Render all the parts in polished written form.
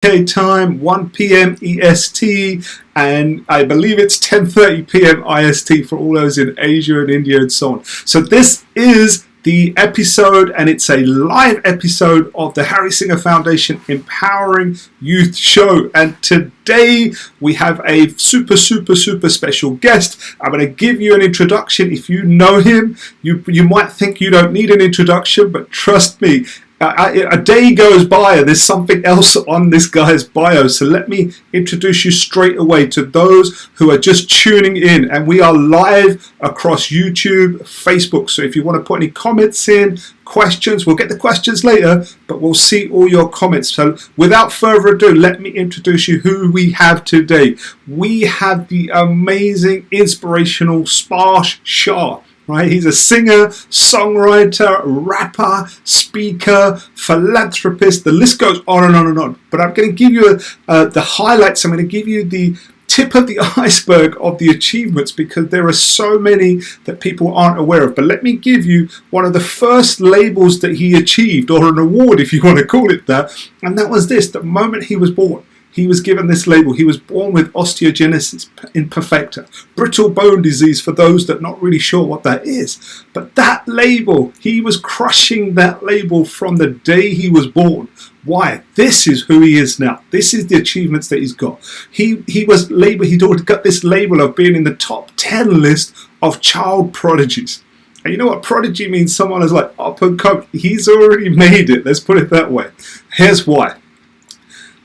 UK time, 1 p.m. EST, and I believe it's 10:30 p.m. IST for all those in Asia and India and so on. So this is the episode, and it's a live episode of the Harry Singha Foundation Empowering Youth Show. And today we have a super special guest. I'm going to give you an introduction. If you know him, you might think you don't need an introduction, but trust me, a day goes by and there's something else on this guy's bio. So let me introduce you straight away to those who are just tuning in. And we are live across YouTube, Facebook. So if you want to put any comments in, questions, we'll get the questions later, but we'll see all your comments. So without further ado, let me introduce you who we have today. We have the amazing, inspirational Sparsh Shah. Right? He's a singer, songwriter, rapper, speaker, philanthropist. The list goes on and on and on. But I'm going to give you the highlights. I'm going to give you the tip of the iceberg of the achievements, because there are so many that people aren't aware of. But let me give you one of the first labels that he achieved, or an award if you want to call it that. And that was this: the moment he was born, he was given this label. He was born with osteogenesis imperfecta, brittle bone disease, for those that are not really sure what that is. But that label, he was crushing that label from the day he was born. Why? This is who he is now. This is the achievements that he's got. He was labeled, he'd already got this label of being in the top 10 list of child prodigies. And you know what prodigy means? Someone is like up and coming. He's already made it. Let's put it that way. Here's why.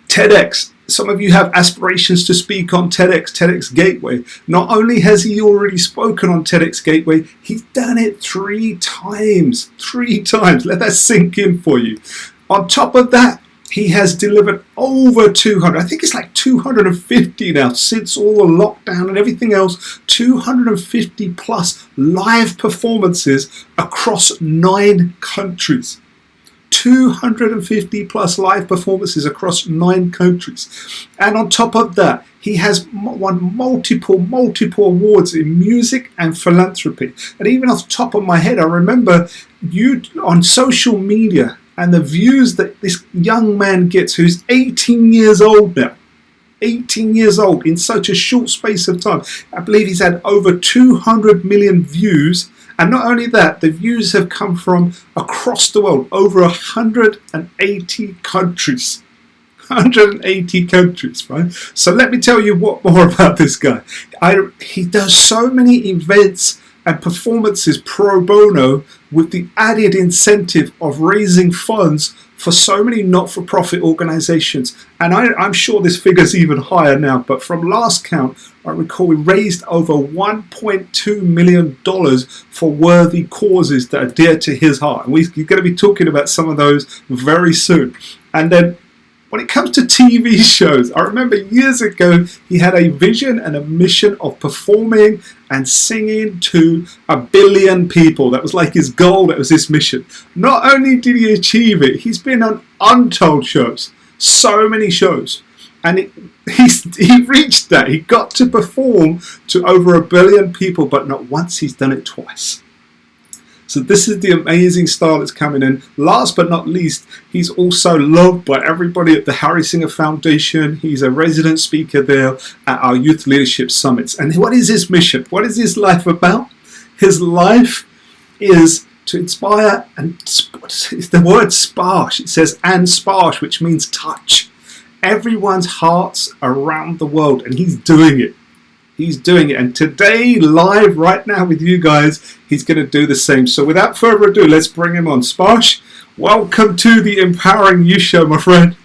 TEDx. Some of you have aspirations to speak on TEDx Gateway. Not only has he already spoken on TEDx Gateway, he's done it 3 times. 3 times. Let that sink in for you. On top of that, he has delivered over 200. I think it's like 250 now since all the lockdown and everything else. 250 plus live performances across 9 countries. 250 plus live performances across 9 countries. And on top of that, he has won multiple awards in music and philanthropy. And even off the top of my head, I remember you on social media and the views that this young man gets, who's 18 years old now. 18 years old in such a short space of time. I believe he's had over 200 million views. And not only that, the views have come from across the world, over 180 countries. 180 countries, right? So let me tell you what more about this guy. He does so many events and performances pro bono, with the added incentive of raising funds for so many not-for-profit organizations. And I'm sure this figure's even higher now, but from last count, I recall we raised over $1.2 million for worthy causes that are dear to his heart. And we're going to be talking about some of those very soon. And then when it comes to TV shows, I remember years ago he had a vision and a mission of performing and singing to 1 billion people. That was like his goal, that was his mission. Not only did he achieve it, he's been on untold shows, so many shows. And he reached that. He got to perform to over 1 billion people, but not once, he's done it twice. So this is the amazing star that's coming in. Last but not least, he's also loved by everybody at the Harry Singha Foundation. He's a resident speaker there at our Youth Leadership Summits. And what is his mission? What is his life about? His life is to inspire, and it's the word sparsh. It says and sparsh, which means touch everyone's hearts around the world. And he's doing it. He's doing it. And today, live right now with you guys, he's going to do the same. So without further ado, let's bring him on. Sparsh, welcome to the Empowering Youth Show, my friend.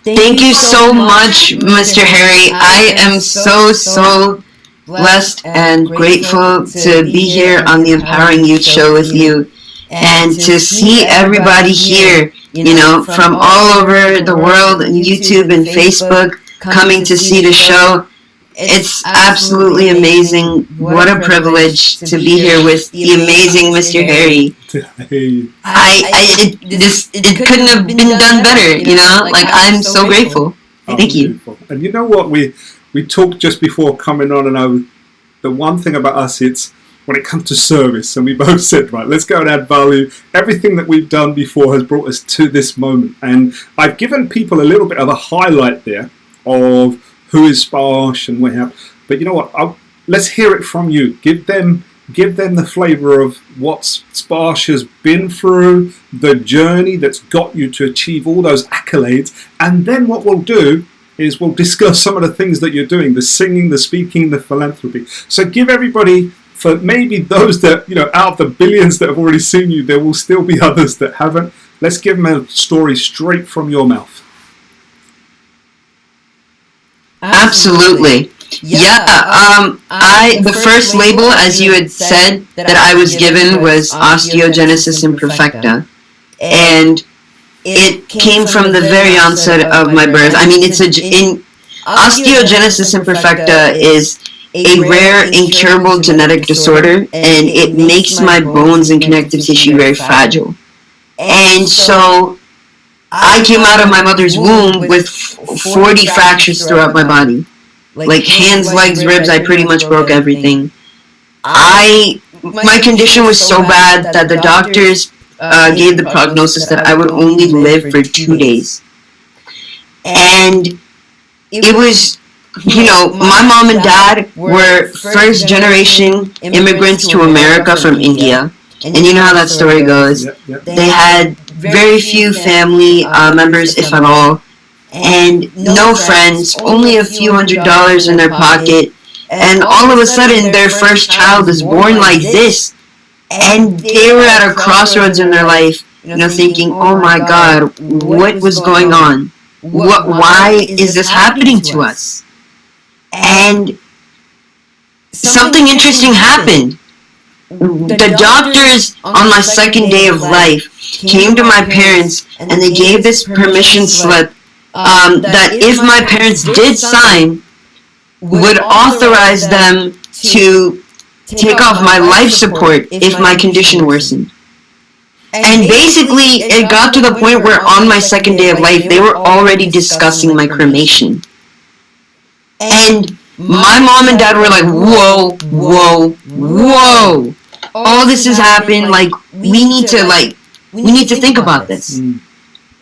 Thank you so much, Mr. Harry. I am so blessed and grateful to be here on the Empowering Youth Show with you, and to see everybody here, you know, from all over the world, and YouTube and Facebook, coming to see the show. It's absolutely amazing. What a privilege to be here with the amazing Mr. Harry. It couldn't have been done better, you know? Like, I'm so grateful. Thank you. And you know what? We talked just before coming on, and the one thing about us, it's when it comes to service. And we both said, right, let's go and add value. Everything that we've done before has brought us to this moment. And I've given people a little bit of a highlight there of who is Sparsh and what have. But you know what? Let's hear it from you. Give them the flavour of what Sparsh has been through, the journey that's got you to achieve all those accolades. And then what we'll do is we'll discuss some of the things that you're doing, the singing, the speaking, the philanthropy. So give everybody, for maybe those that, out of the billions that have already seen you, there will still be others that haven't. Let's give them a story straight from your mouth. Absolutely. The first label, as you had said, that I was given was osteogenesis imperfecta. And it came from the very onset of my birth. I mean, osteogenesis imperfecta is a rare, incurable genetic disorder, and it makes my bones and connective tissue very fragile. And so I came out of my mother's womb with 40 fractures throughout my body. Like hands, legs, ribs, I pretty much broke everything. My condition was so bad that the doctors gave the prognosis that I would only live for 2 days. And it was, my mom and dad were first generation immigrants to America from India. And you know how that story goes. They had very few family members, if at all, and no friends, only a few $100s in their pocket. And all of a sudden, their first child is born like this. And they were at a crossroads in their life, thinking, oh my God, what was going on? Why is this happening to us? And something interesting happened. The doctors on my second day of life came to my parents and they gave this permission slip that if my parents did sign, would authorize them to take off my life support if my condition worsened. And basically, it got to the point where on my second day of life, they were already discussing my cremation. And my mom and dad were like, whoa, whoa, whoa. All this has happened, like, we need to think about this.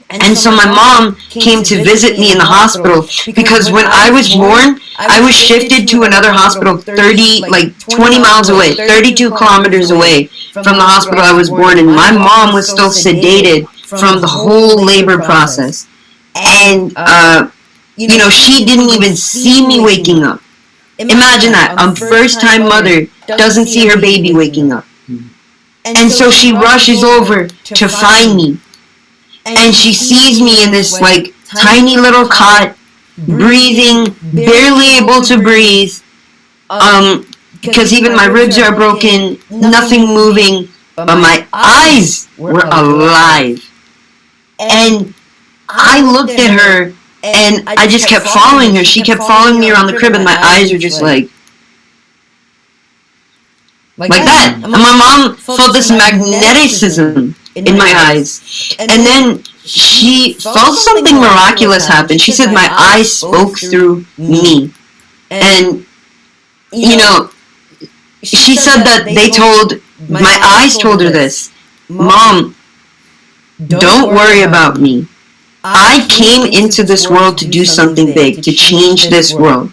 And so my mom came to visit me in the hospital because when I was born, I was shifted to another hospital 20 miles away, 32 kilometers away from the hospital I was born in. My mom was still sedated from the whole labor process. And, she didn't even see me waking up. Imagine that. A first-time mother doesn't see her baby waking up. And so she rushes over to find me. And she sees me in this, tiny little cot, breathing, barely able to breathe, because even my ribs are broken, nothing moving, but my eyes were alive. And I looked at her, and I just kept following her. She kept following me around the crib, and my eyes were just like that. And my mom felt this magneticism in my eyes. And then she felt something miraculous happen. She said my eyes spoke through me. And, she said that my eyes told her this: Mom, don't worry about me. I came into this world to do something big, to change this world.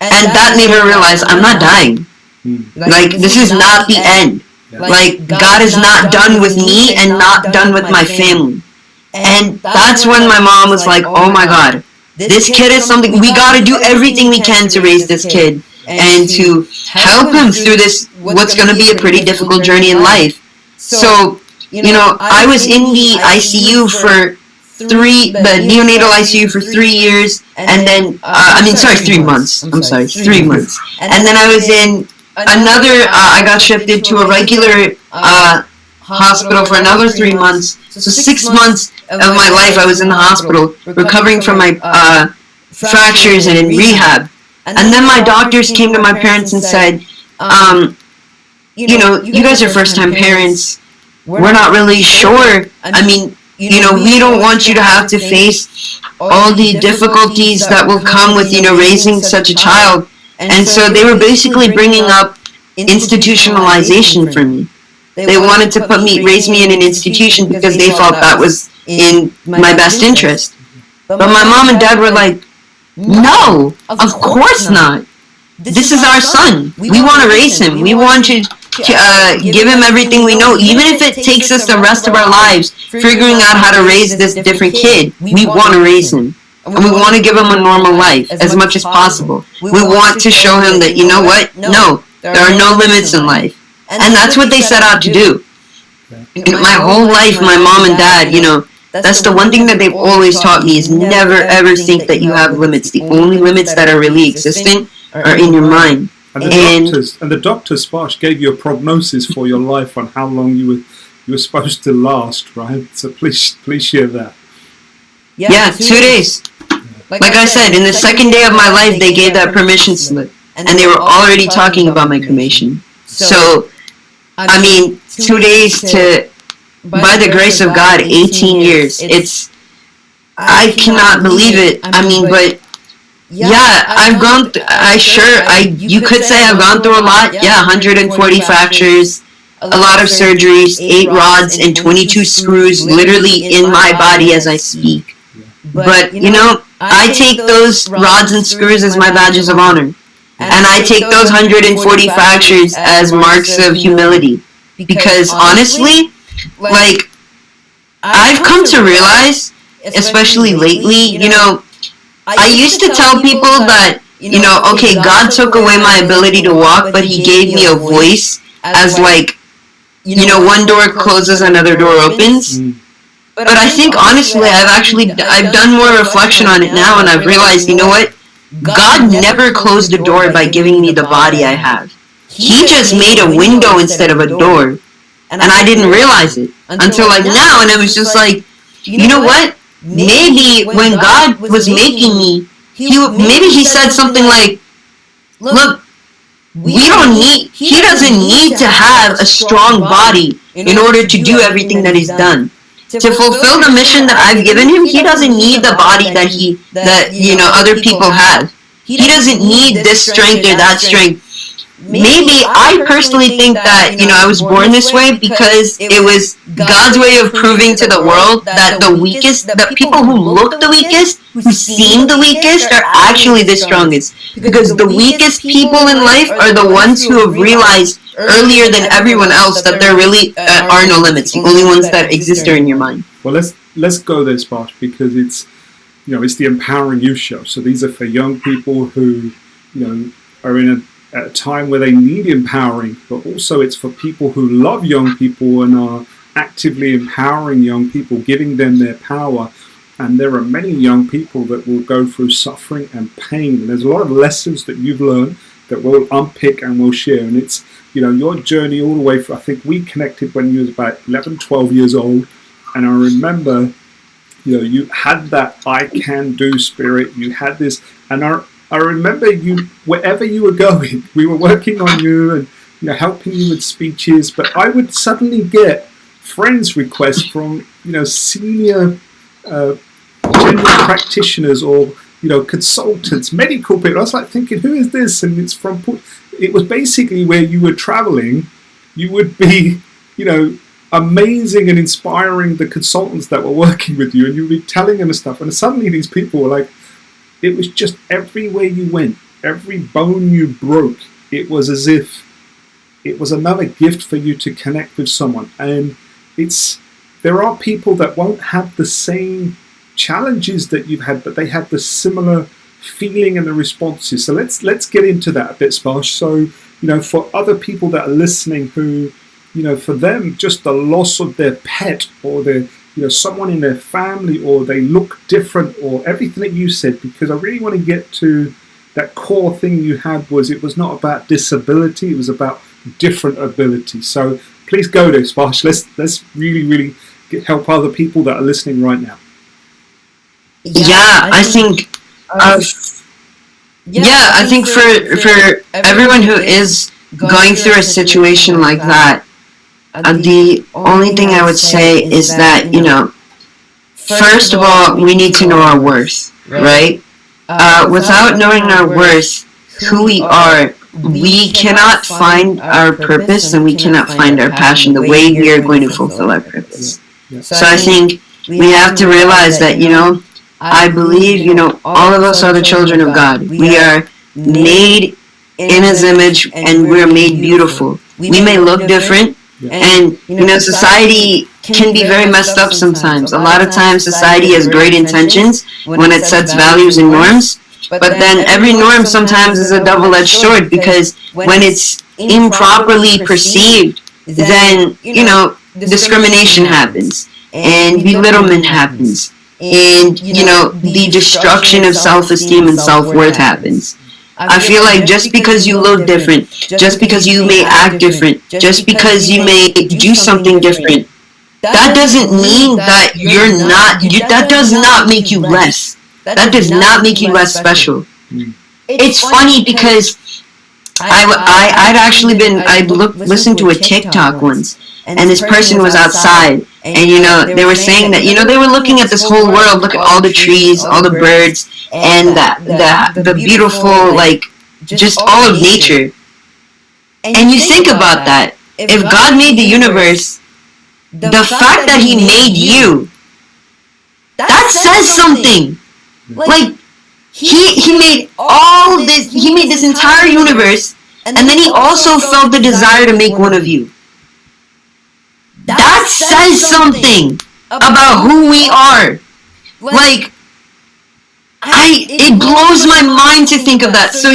And that made her realize I'm not dying. This is not the end. God is not done with me and not done with my family. And that's when my mom was like, oh my God, this kid is something, we got to do everything we can to raise this kid and to help him through this, what's going to be a pretty difficult journey in life. So, I was in the ICU for the neonatal ICU for 3 years, and then, 3 months. 3 months. And then I was in I got shifted to a regular hospital for another 3 months. So 6 months of my life I was in the hospital, recovering from my fractures and in rehab. And then my doctors came to my parents and said, you guys are first-time parents. We're not really sure. We don't want you to have to face all the difficulties that will come with, raising such a child. And so they were basically bringing up institutionalization for me. They wanted to raise me in an institution because they felt that was in my best interest. But my mom and dad were like, no, of course not. This is our son. We want to raise him. We want to give him everything we know, even if it takes us the rest of our lives figuring out how to raise this different kid. We want to raise him. And we want to give him a normal life as much as possible. We want to show him that, you know what? No, there are no limits in life. And that's what they set out to do. My whole life, my mom and dad, that's the one thing that they've always taught me is never ever think that you have limits. The only limits that are really existent are in your mind. And the doctors, Sparsh, gave you a prognosis for your life on how long you were supposed to last, right? So please share that. Yeah, 2 days. Like I said, in the second day of my life, they gave that permission slip, and they were already talking about my cremation. So, 2 days to, by the grace of God, 18 years. I cannot believe it. But yeah, I've gone. You could say I've gone through a lot. Yeah, 140 fractures, a lot of surgeries, 8 rods, and 22 screws, literally in my body as I speak. But I take those rods and screws as my badges of honor. And I take those 140 fractures as marks of humility. Because honestly, I've come to realize, especially lately, I used to tell people that, okay, God took away my ability to walk, but He gave me a voice as one door closes, another door opens. But I think honestly, I've done more reflection on it now, and I've realized, you know what? God never closed the door by giving me the body I have. He just made a window instead of a door. And I didn't realize it until now, and it was just like, you know what? Maybe when God was making me, maybe He said something like, look, He doesn't need to have a strong body in order to do everything that He's done. To fulfill the mission that I've given Him, He doesn't need the body that other people have. He doesn't need this strength or that strength. Maybe I personally think that, I was born this way because it was God's way of proving to the world that the people who look the weakest, who seem the weakest, are actually the strongest. Because the weakest people in life are the ones who have realized earlier than everyone else that there really are no limits. The only ones that exist are in your mind. Well, let's go there, Sparsh, because it's the Empowering Youth Show. So these are for young people who, are in at a time where they need empowering, but also it's for people who love young people and are actively empowering young people, giving them their power. And there are many young people that will go through suffering and pain. And there's a lot of lessons that you've learned that we'll unpick and we'll share. And it's, your journey all the way from, I think we connected when you was about 11, 12 years old. And I remember, you had that I can do spirit. You had this, and I remember you, wherever you were going, we were working on you and helping you with speeches, but I would suddenly get friends requests from senior general practitioners or consultants, medical people. I was like thinking, who is this? And it was basically where you were traveling. You would be amazing and inspiring the consultants that were working with you, and you'd be telling them stuff, and suddenly these people were like, it was just everywhere you went, every bone you broke, it was as if it was another gift for you to connect with someone. And there are people that won't have the same challenges that you've had, but they have the similar feeling and the responses. So let's get into that a bit, Sparsh. So, for other people that are listening who, for them, just the loss of their pet or their someone in their family, or they look different, or everything that you said, because I really want to get to that core thing you had. It was not about disability, it was about different ability. So please go there, Sparsh. Let's really help other people that are listening right now. I think for everyone who is going through a situation like that, the only thing I would say is that, first of all, we need to know our worth, right? Without knowing our worth, who we are, we cannot find our purpose and we cannot find our passion the way we are going to fulfill our purpose. So I think we have to realize that, I believe, all of us are the children of God. We are made in His image and we're made beautiful. We may look different, and, society can be very messed up sometimes. A lot of times society has great intentions when it sets values and norms, but then every norm sometimes is a double-edged sword, because when it's improperly perceived, then, discrimination happens and belittlement happens, and, the destruction of self-esteem and self-worth happens. I feel like just because you look different, just because you may act different, just because you may do something different, that doesn't mean that that does not make you less. That does not make you less special. It's funny because I'd listened to a TikTok once, and this person was outside, and they were saying that they were looking at this whole world, look at all the trees, all the birds, and the beautiful, like, just all of nature. And you think about that. If God made the universe, the fact that He made you, that says something. Like, He made all this, He made this entire universe, and then He also felt the desire to make one of you. That says something about who we are. Like, it blows my mind to think of that. So,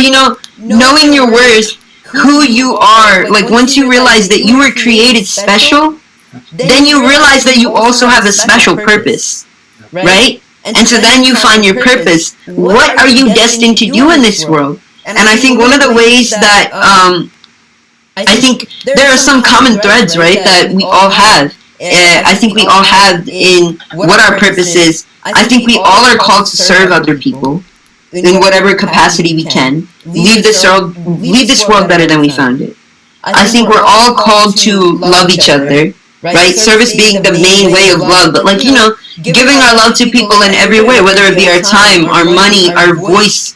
knowing your worth, who you are, like, once you realize that you were created special, then you realize that you also have a special purpose, right? And so then you find your purpose. What are you destined to do in this world? And I think one of the ways that, I think there are some common threads, right, that we all have. I think we all have in what our purpose is. I think we all are called to serve other people in whatever capacity we can. Leave this world better than we found it. I think we're all called to love each other, right? Service being the main way of love, but, like, giving our love to people in every way, whether it be our time, our money, our voice,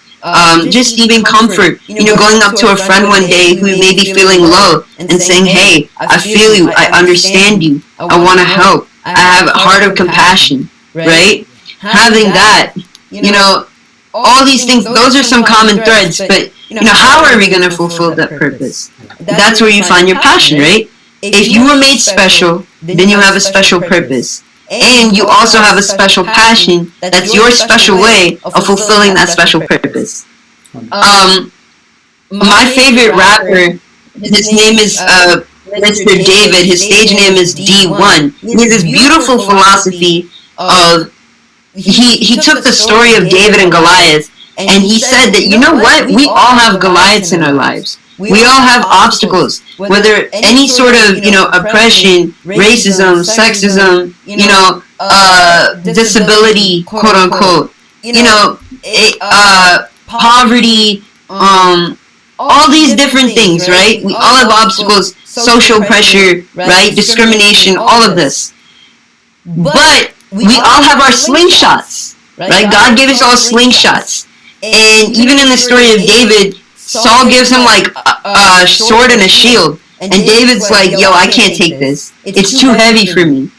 just even comfort. Going up to a friend one day who may be feeling low and saying, "Hey, I feel you, I understand you, I want to help, I have a heart of compassion," right? Having that, all these things, those are some common threads, but, how are we going to fulfill that purpose? That's where you find your passion, right? If you were made special, then you have a special purpose. And you also have a special passion. That's your special way of fulfilling that special purpose. My favorite rapper, his name is Mr. David. His stage name is D1. He has this beautiful philosophy of, he took the story of David and Goliath, and he said that, what? We all have Goliaths in our lives. We all have obstacles, whether any sort of, oppression, racism, sexism, disability, quote unquote, poverty, all these different things, right? We all have obstacles, social pressure, right? Discrimination, all of this. But we all have our slingshots, right? God gave us all slingshots. And even in the story of David, Saul gives him, like, a sword and a shield. And David's like, "Yo, I can't take this. It's too heavy for me."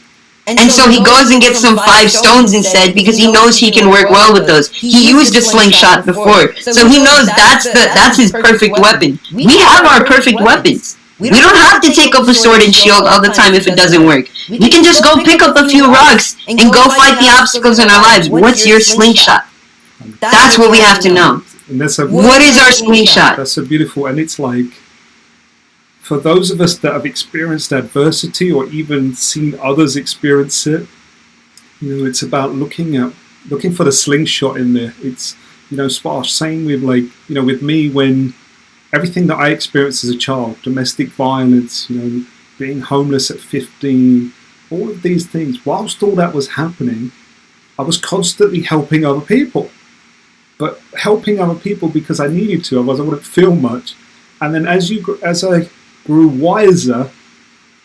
And so he goes and gets some 5 stones instead, because he knows he can work well with those. He used a slingshot before, so he knows that's his perfect weapon. We have our perfect weapons. We don't have to take up a sword and shield all the time if it doesn't work. We can just go pick up a few rocks and go fight the obstacles in our lives. What's your slingshot? That's what we have to know. And what is our slingshot? That's so beautiful. And it's like, for those of us that have experienced adversity or even seen others experience it, it's about looking for the slingshot in there. It's, Sparsh, same with, like, with me, when everything that I experienced as a child, domestic violence, being homeless at 15, all of these things, whilst all that was happening, I was constantly helping other people. But helping other people because I needed to, otherwise I wouldn't feel much. And then as I grew wiser,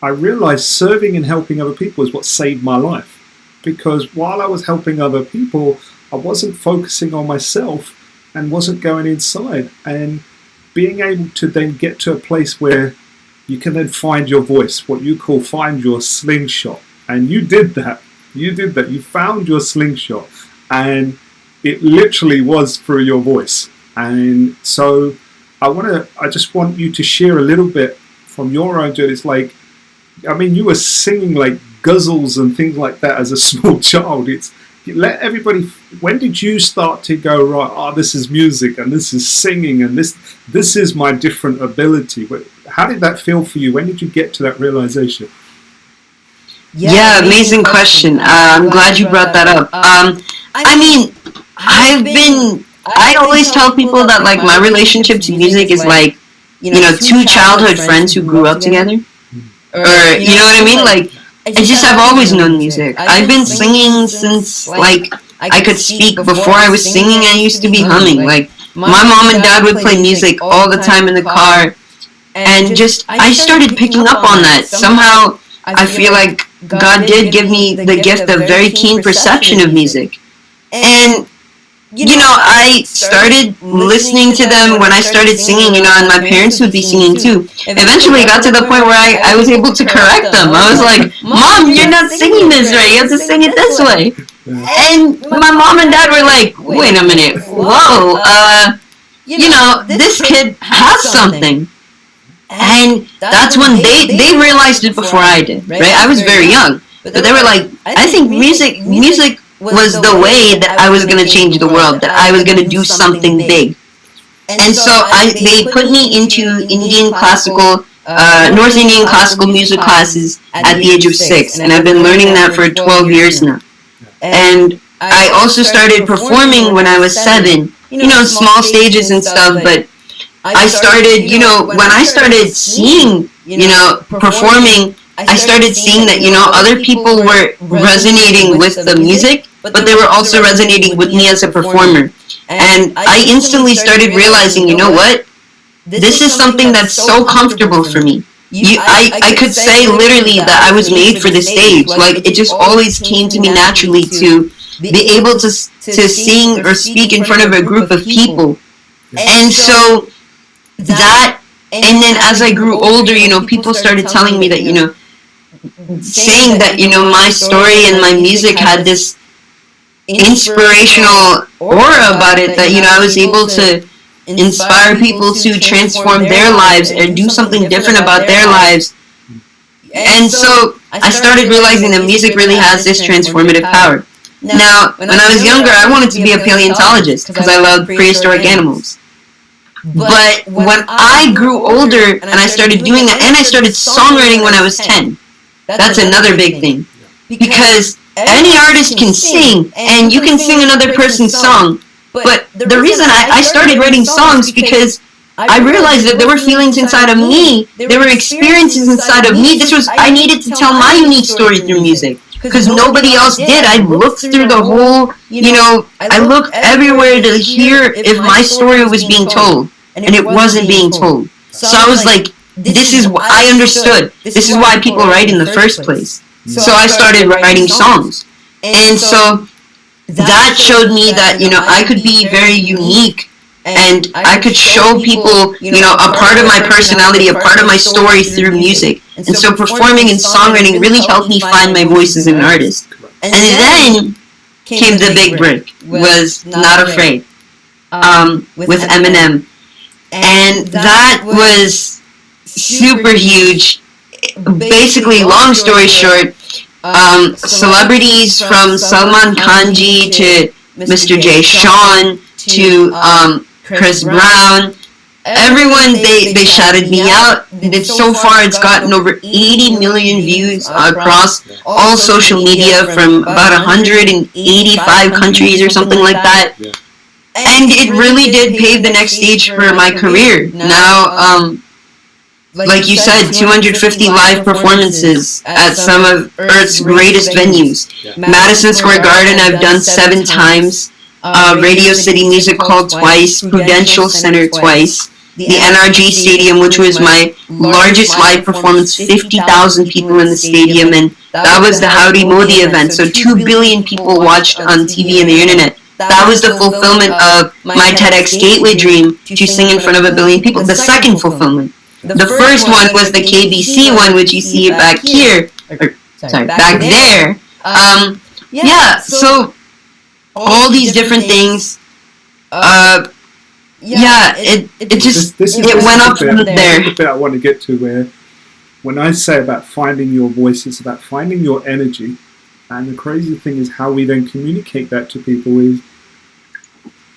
I realized serving and helping other people is what saved my life. Because while I was helping other people, I wasn't focusing on myself and wasn't going inside. And being able to then get to a place where you can then find your voice, what you call find your slingshot. And you did that. You found your slingshot, and it literally was through your voice. And so I just want you to share a little bit from your own journey. It's like, I mean, you were singing like guzzles and things like that as a small child. Let everybody. When did you start to go, right? Oh, this is music, and this is singing, and this is my different ability. How did that feel for you? When did you get to that realization? Yeah, amazing question. I'm glad you brought that up. I mean, I always tell people that like my relationship to music is like, two childhood friends who grew up together. Or, you know what I mean? Like, I've always known music. I've been singing since like I could speak. Before I was singing, I used to be humming. Like, my mom and dad would play music all the time in the car. And I started picking up on that. Somehow, I feel like God did give me the gift of very keen perception of music. And, I started listening to them when I started singing, and my parents would be singing too. Eventually, it got to the point where I was able to correct them. I was like, Mom, you're not singing this right. You have to sing it this way. And my mom and dad were like, wait a minute. Whoa, this kid has something. And that's when they realized it before I did, right? I was very young, but they were like, I think music was the way that I was going to change the world, that I was going to do something big. And so they put me into North Indian classical music classes at the age of 6, and I've been learning that for 12 years now. And I also started performing when I was 7, small stages and stuff, but I started, when I started seeing, performing, I started seeing that, other people were resonating with the music, but they were also resonating with me as a performer. And I instantly started realizing, you know what? This is something that's so comfortable for me. I could say literally that I was made for the stage. Like, it just always came to me naturally to be able to sing or speak in front of a group of people. And so that, and then as I grew older, people started telling me that, saying that, my story and my music had this inspirational aura about it, that, I was able to inspire people to transform their lives and do something different about their lives. And so I started realizing that music really has this transformative power. Now, when I was younger, I wanted to be a paleontologist because I loved prehistoric animals. But when I grew older and I started doing that, and I started songwriting when I was 10, that's another big thing. Because any artist can sing, and you can sing another person's song. But the reason I started writing songs because I realized that there were feelings inside of me, there were experiences inside of me. I needed to tell my unique story through music. Because nobody else did. I looked through the whole, I looked everywhere to hear if my story was being told. And it wasn't being told. So I was like, I understood. This is why people write in the first place. So I started writing songs. And so that showed me that, I could be very unique. And I could show people, a part of my personality, a part of my story through music. And so performing and songwriting really helped me find my voice as an artist. And then came the big break, was Not Afraid, with Eminem. And that was super huge. Basically, long story short, celebrities from Salman Khanji to Mr. Jay Sean to Chris Brown, everyone, they shouted me out. So far, it's gotten over 80 million views across all social media from about 185 countries or something like that. And it really did pave the next stage for my career. Now, like you said, 250 live performances at some of Earth's greatest venues. Madison Square Garden, I've done 7 times. Radio City Music Hall twice. Prudential Center twice. The NRG Stadium, which was my largest live performance, 50,000 people in the stadium. And that was the Howdy Modi event. So 2 billion people watched on TV and the internet. that was the fulfillment of my TEDx Gateway dream to sing in front of 1 billion people. The second fulfillment. The first one was the KBC one, which you see back here, or sorry, back there. Yeah, so all these different things. Yeah, it just it went up from there. This is the bit I want to get to, where when I say about finding your voice, it's about finding your energy. And the crazy thing is how we then communicate that to people is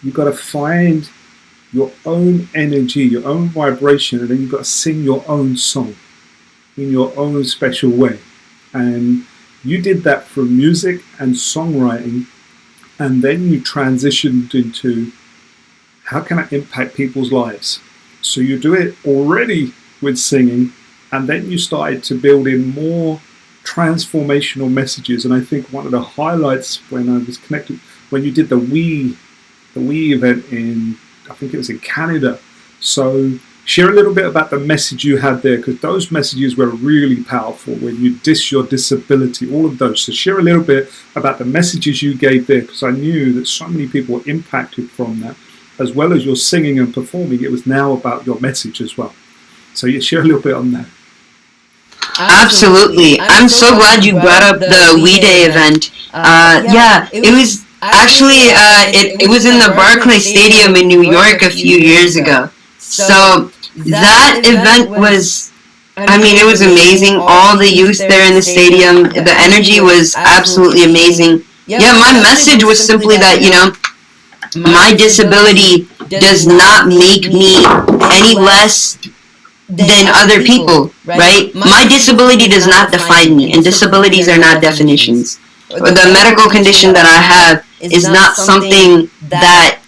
you've got to find your own energy, your own vibration, and then you've got to sing your own song in your own special way. And you did that from music and songwriting, and then you transitioned into how can I impact people's lives? So you do it already with singing, and then you started to build in more transformational messages. And I think one of the highlights when I was connected, when you did the We event in, I think it was in Canada. So share a little bit about the message you had there, because those messages were really powerful when you diss your disability, all of those. So share a little bit about the messages you gave there, because I knew that so many people were impacted from that. As well as your singing and performing, it was now about your message as well. So you share a little bit on that. Absolutely. I'm so glad you brought up the We Day event. Yeah, it was actually, it was in the Barclays Stadium in New York a few years ago. So that event was, I mean, it was amazing. All the youth there in the stadium, the energy was absolutely amazing. Yeah, my message was simply that, you know, my disability does not make me any less than other people, right? My disability does not define me, and disabilities are not definitions. The medical condition that I have is not something that,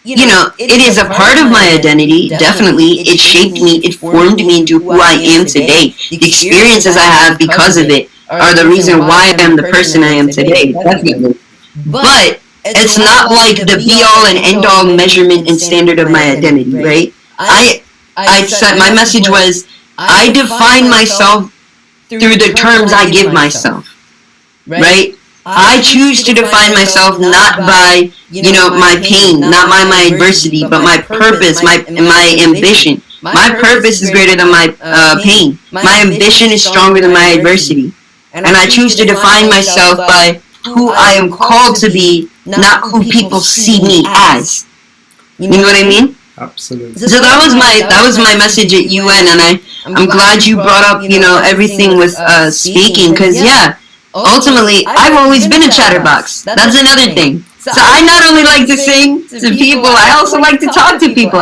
you know, it is a part of my identity, definitely. It shaped me, it formed me into who I am today. The experiences I have because of it are the reason why I am the person I am today, definitely. But it's not like the be-all and end-all measurement and standard of my identity, right? I said my message was, I define myself through the terms I give myself, right? I choose to define myself not by, you know, my pain, not by my adversity, but my purpose, my ambition. My purpose is greater than my pain. My ambition is stronger than my adversity. And I choose to define myself by who I am called to be, not who people see me as. You know what I mean? Absolutely. So that was my message at UN, and I'm glad you brought up, you know, everything with speaking, because yeah, ultimately I've always been a chatterbox. That's another thing. So I not only like to sing to people, I also like to talk to people.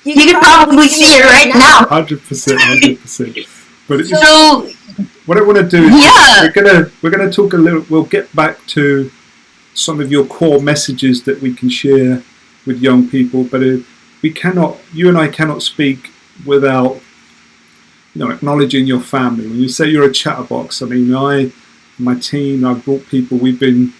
You can probably see it right now. 100%. But so what I want to do is we're gonna talk a little. We'll get back to some of your core messages that we can share with young people, but you and I cannot speak without, you know, acknowledging your family. When you say you're a chatterbox, I mean, my team, I've brought people. We've been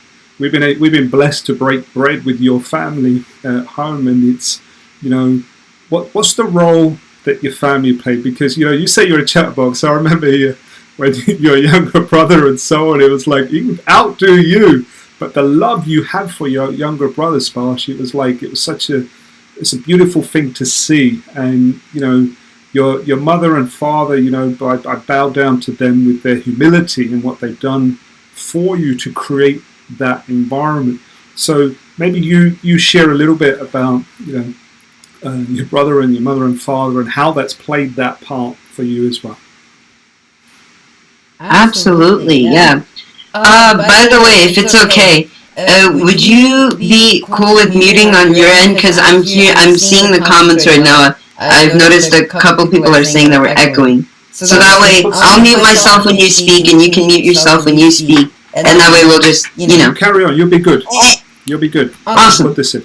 blessed to break bread with your family at home, and it's, you know, what's the role that your family played? Because, you know, you say you're a chatterbox. I remember when your younger brother and so on, it was like he would outdo you. But the love you have for your younger brother, Sparsh, it's a beautiful thing to see. And, you know, your mother and father, you know, I bow down to them with their humility and what they've done for you to create that environment. So maybe you share a little bit about, you know, your brother and your mother and father and how that's played that part for you as well. Absolutely, yeah. By the way, if it's okay, would you be cool with muting on your end? Because I'm seeing the comments right now. I've noticed a couple people are saying that we're echoing. So that way, I'll mute myself when you speak, and you can mute yourself when you speak, and that way we'll just, you know. Carry on. You'll be good. You'll be good. Awesome. Put this in.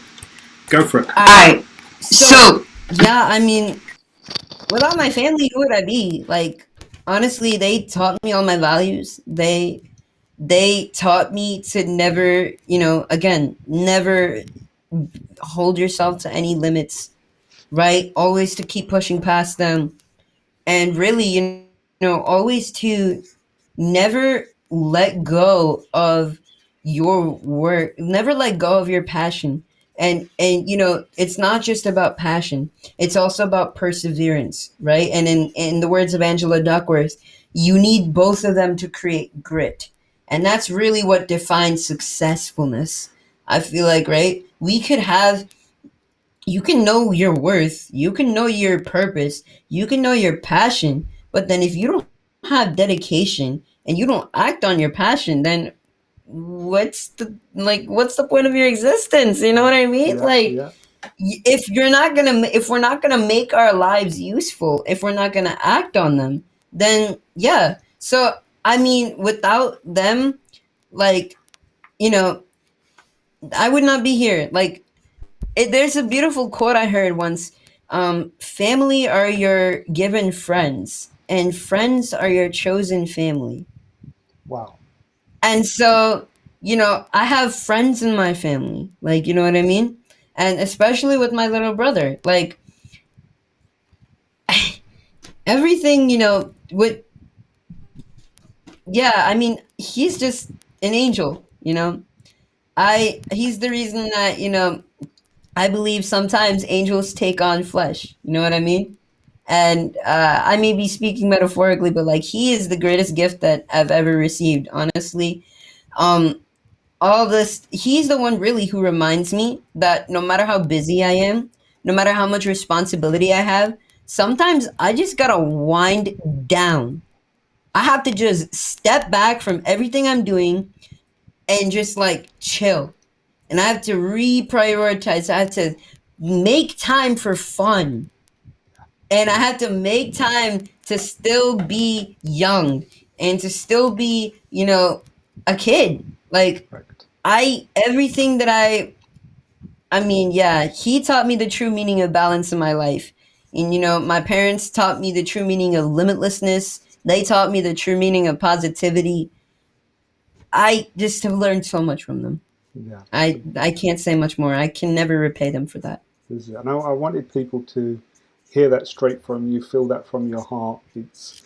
Go for it. All right. So yeah, I mean, without my family, who would I be? Like, honestly, they taught me all my values. They taught me to never, you know, again, never hold yourself to any limits, right? Always to keep pushing past them. And really, you know, always to never let go of your work, never let go of your passion. And it's not just about passion, it's also about perseverance, right? And in the words of Angela Duckworth, you need both of them to create grit. And that's really what defines successfulness, I feel like, right? We could have, you can know your worth, you can know your purpose, you can know your passion, but then if you don't have dedication and you don't act on your passion, then what's the point of your existence? You know what I mean? Yeah, Like, yeah, if we're not gonna make our lives useful, if we're not gonna act on them, then yeah. So I mean, without them, like, you know, I would not be here. Like, there's a beautiful quote I heard once. Family are your given friends, and friends are your chosen family. wow, And so, I have friends in my family, like, you know what I mean? And especially with my little brother, like, everything, with, yeah, I mean, he's just an angel. He's the reason that, I believe sometimes angels take on flesh. You know what I mean? And I may be speaking metaphorically, but like, he is the greatest gift that I've ever received, honestly. Um, all this, he's the one really who reminds me that no matter how busy I am, no matter how much responsibility I have, sometimes I just gotta wind down. I have to just step back from everything I'm doing and just like chill. And I have to reprioritize. I have to make time for fun. And I have to make time to still be young and to still be, a kid. Like, correct. everything that I mean, yeah, he taught me the true meaning of balance in my life. And, my parents taught me the true meaning of limitlessness. They taught me the true meaning of positivity. I just have learned so much from them. Yeah. I can't say much more. I can never repay them for that. And I wanted people to hear that straight from you, feel that from your heart. It's,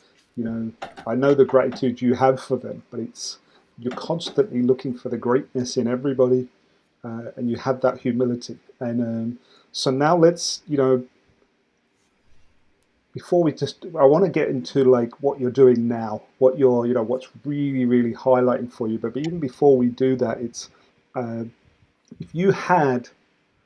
I know the gratitude you have for them, but it's, you're constantly looking for the greatness in everybody, and you have that humility. And so now let's, before we just, I want to get into like what you're doing now, what you're, what's really, really highlighting for you. But even before we do that, it's, uh, if you had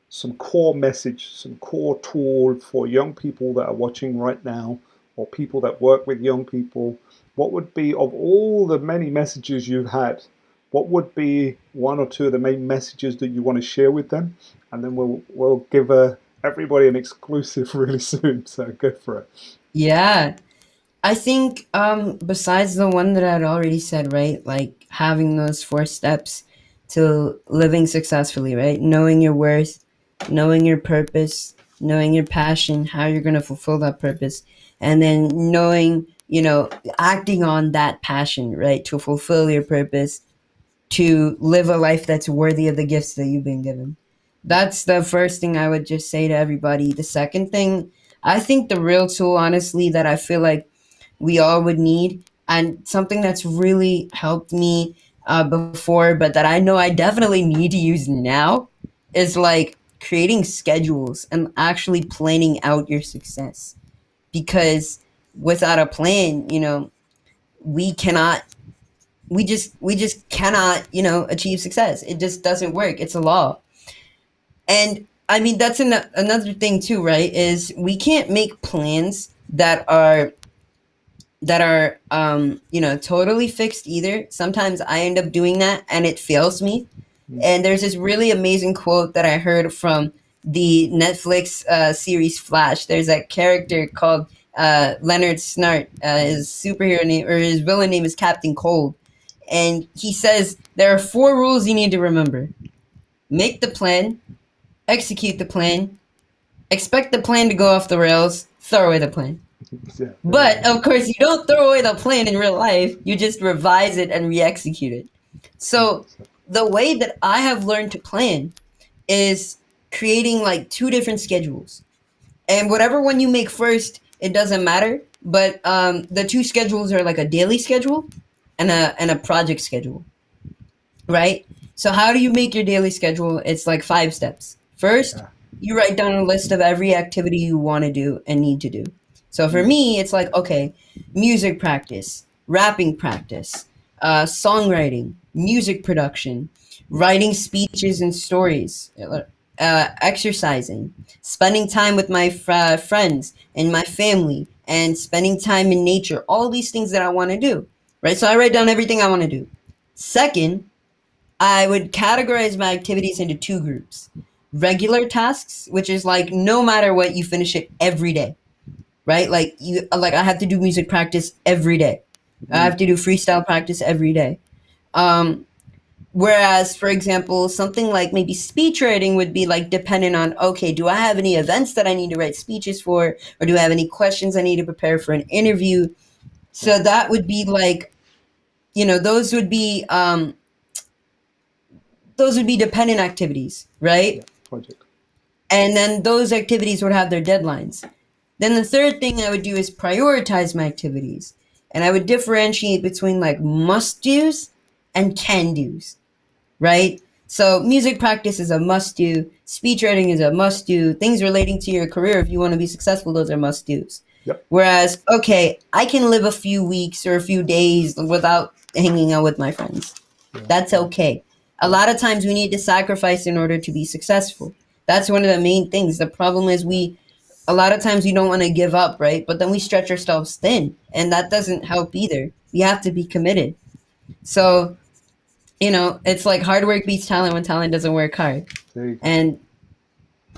some core message, some core tool for young people that are watching right now, or people that work with young people, what would be, of all the many messages you've had, what would be one or two of the main messages that you want to share with them? And then we'll give everybody an exclusive really soon. So go for it. Yeah. I think besides the one that I'd already said, right? Like, having those 4 steps to living successfully, right? Knowing your worth, knowing your purpose, knowing your passion, how you're going to fulfill that purpose, and then knowing, acting on that passion, right? To fulfill your purpose, to live a life that's worthy of the gifts that you've been given. That's the first thing I would just say to everybody. The second thing, I think the real tool, honestly, that I feel like we all would need, and something that's really helped me before, but that I know I definitely need to use now, is like creating schedules and actually planning out your success. Because without a plan, we cannot, we just cannot, achieve success. It just doesn't work. It's a law. And I mean, that's another thing too, right? Is we can't make plans that are totally fixed either. Sometimes I end up doing that and it fails me. And there's this really amazing quote that I heard from the Netflix series Flash. There's a character called Leonard Snart. His superhero name, or his villain name, is Captain Cold. And he says there are 4 rules you need to remember: make the plan, execute the plan, expect the plan to go off the rails, throw away the plan. Yeah, But of course, you don't throw away the plan in real life. You just revise it and re-execute it. So the way that I have learned to plan is creating like 2 different schedules, and whatever one you make first, it doesn't matter. But the 2 schedules are like a daily schedule and a project schedule, right? So how do you make your daily schedule? It's like 5 steps. First, you write down a list of every activity you want to do and need to do. So for me, it's like, okay, music practice, rapping practice, songwriting, music production, writing speeches and stories, exercising, spending time with my friends and my family, and spending time in nature. All these things that I want to do, right? So I write down everything I want to do. Second, I would categorize my activities into 2 groups. Regular tasks, which is like no matter what, you finish it every day, right? Like I have to do music practice every day. I have to do freestyle practice every day. Whereas, for example, something like maybe speech writing would be like dependent on, okay, do I have any events that I need to write speeches for? Or do I have any questions I need to prepare for an interview? So that would be like, those would be dependent activities, right? Yeah, project. And then those activities would have their deadlines. Then the third thing I would do is prioritize my activities. And I would differentiate between like must do's and can do's, right? So music practice is a must do, speech writing is a must do, things relating to your career, if you want to be successful, those are must do's. Yep. Whereas, okay, I can live a few weeks or a few days without hanging out with my friends. Yeah. That's okay. A lot of times we need to sacrifice in order to be successful. That's one of the main things. The problem is a lot of times we don't want to give up, right? But then we stretch ourselves thin, and that doesn't help either. We have to be committed. So, it's like hard work beats talent when talent doesn't work hard. And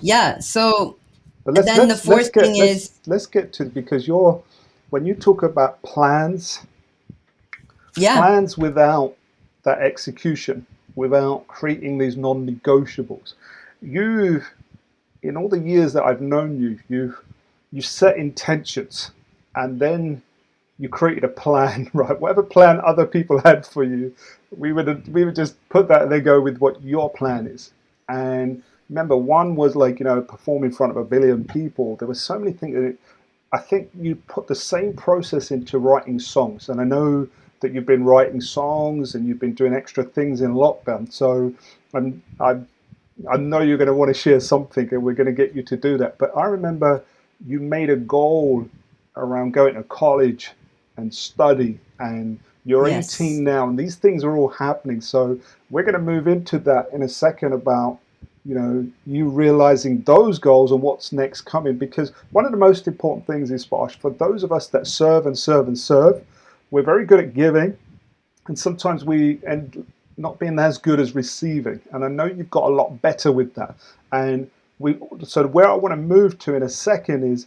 yeah, so but the fourth thing is... Let's get to, because when you talk about plans, plans without that execution, without creating these non-negotiables, in all the years that I've known you set intentions, and then you created a plan, right? Whatever plan other people had for you, we would just put that and then go with what your plan is. And remember, one was like, perform in front of 1 billion people. There were so many things. I think you put the same process into writing songs. And I know that you've been writing songs and you've been doing extra things in lockdown. So I know you're going to want to share something, and we're going to get you to do that. But I remember you made a goal around going to college and study, and you're 18 now, and these things are all happening. So we're going to move into that in a second about, you realizing those goals and what's next coming. Because one of the most important things is, Sparsh, for those of us that serve and serve and serve, we're very good at giving, and sometimes we end not being as good as receiving. And I know you've got a lot better with that. And so where I want to move to in a second is,